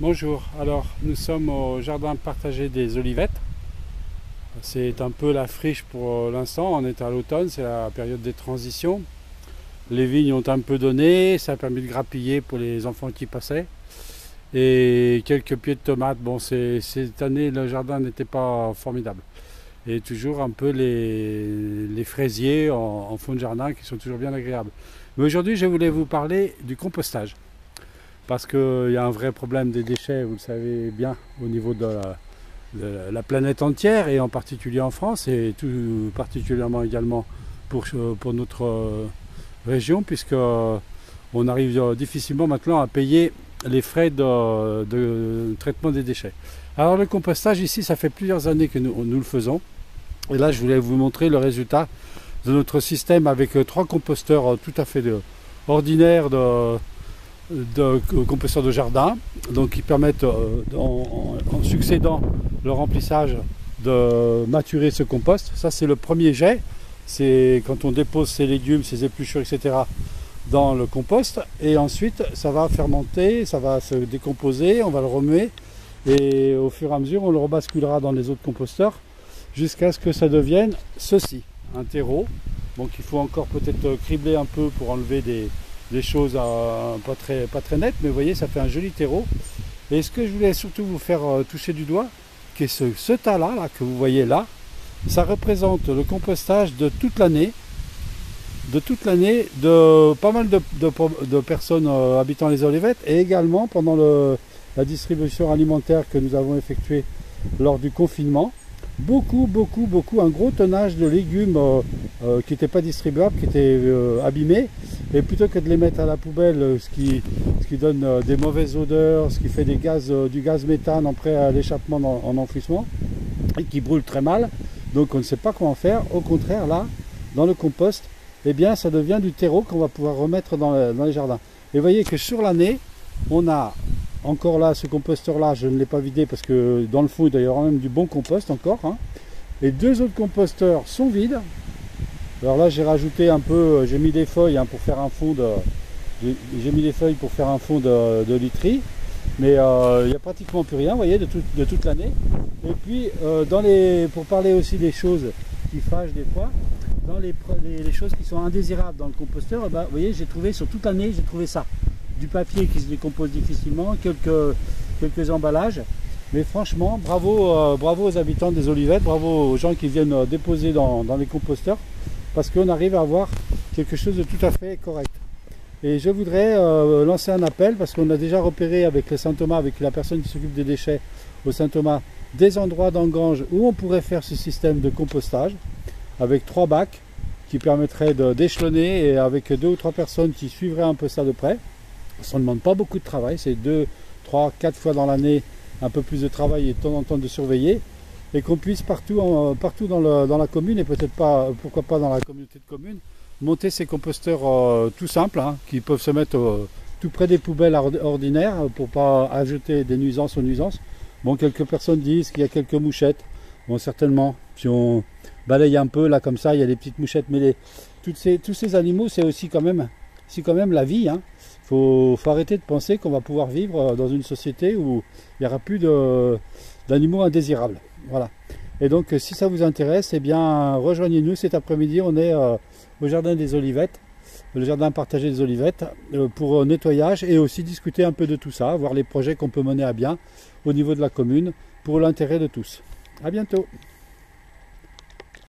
Bonjour, alors nous sommes au jardin partagé des Olivettes. C'est un peu la friche pour l'instant, on est à l'automne, c'est la période des transitions. Les vignes ont un peu donné, ça a permis de grappiller pour les enfants qui passaient. Et quelques pieds de tomates, bon cette année le jardin n'était pas formidable. Et toujours un peu les fraisiers en fond de jardin qui sont toujours bien agréables. Mais aujourd'hui je voulais vous parler du compostage. Parce qu'il y a un vrai problème des déchets, vous le savez bien, au niveau de la planète entière, et en particulier en France, et tout particulièrement également pour notre région, puisque on arrive difficilement maintenant à payer les frais de traitement des déchets. Alors le compostage ici, ça fait plusieurs années que nous le faisons, et là je voulais vous montrer le résultat de notre système avec 3 composteurs tout à fait ordinaires de composteurs de jardin, donc qui permettent en succédant le remplissage de maturer ce compost. Ça c'est le premier jet, c'est quand on dépose ses légumes, ses épluchures, etc. dans le compost, et ensuite ça va fermenter, ça va se décomposer, on va le remuer, et au fur et à mesure on le rebasculera dans les autres composteurs jusqu'à ce que ça devienne ceci, un terreau. Donc il faut encore peut-être cribler un peu pour enlever des choses pas très nettes, mais vous voyez, ça fait un joli terreau. Et ce que je voulais surtout vous faire toucher du doigt, que ce tas-là, que vous voyez là, ça représente le compostage de toute l'année, de pas mal de personnes habitant les Olivettes, et également pendant la distribution alimentaire que nous avons effectuée lors du confinement. Beaucoup, un gros tonnage de légumes qui n'étaient pas distribuables, qui étaient abîmés, et plutôt que de les mettre à la poubelle, ce qui donne des mauvaises odeurs, ce qui fait du gaz méthane après l'échappement en enfouissement, et qui brûle très mal, donc on ne sait pas comment faire. Au contraire, là, dans le compost, eh bien, ça devient du terreau qu'on va pouvoir remettre dans les jardins. Et vous voyez que sur l'année, on a encore là, ce composteur-là, je ne l'ai pas vidé parce que dans le fond, il doit y avoir même du bon compost encore. Hein. Les 2 autres composteurs sont vides. Alors là, j'ai rajouté un peu, j'ai mis des feuilles pour faire un fond de literie. Mais il n'y a pratiquement plus rien, vous voyez, de toute l'année. Et puis, pour parler aussi des choses qui fâchent des fois, dans les choses qui sont indésirables dans le composteur, vous voyez, j'ai trouvé sur toute l'année, j'ai trouvé ça. Du papier qui se décompose difficilement, quelques emballages, mais franchement bravo aux habitants des Olivettes, bravo aux gens qui viennent déposer dans les composteurs, parce qu'on arrive à avoir quelque chose de tout à fait correct. Et je voudrais lancer un appel, parce qu'on a déjà repéré avec le Saint-Thomas, avec la personne qui s'occupe des déchets au Saint-Thomas, des endroits d'engrange où on pourrait faire ce système de compostage avec 3 bacs qui permettraient d'échelonner, et avec 2 ou 3 personnes qui suivraient un peu ça de près. Ça ne demande pas beaucoup de travail, c'est 2, 3, 4 fois dans l'année, un peu plus de travail et de temps en temps de surveiller, et qu'on puisse partout dans la commune, et peut-être pas, pourquoi pas dans la communauté de communes, monter ces composteurs tout simples, qui peuvent se mettre tout près des poubelles ordinaires pour ne pas ajouter des nuisances aux nuisances. Bon, quelques personnes disent qu'il y a quelques mouchettes. Bon, certainement, si on balaye un peu là comme ça, il y a des petites mouchettes, mais tous ces animaux, c'est aussi quand même la vie. Faut arrêter de penser qu'on va pouvoir vivre dans une société où il n'y aura plus d'animaux indésirables. Voilà. Et donc, si ça vous intéresse, eh bien, rejoignez-nous cet après-midi. On est au jardin des Olivettes, le jardin partagé des Olivettes, pour nettoyage, et aussi discuter un peu de tout ça, voir les projets qu'on peut mener à bien au niveau de la commune pour l'intérêt de tous. À bientôt.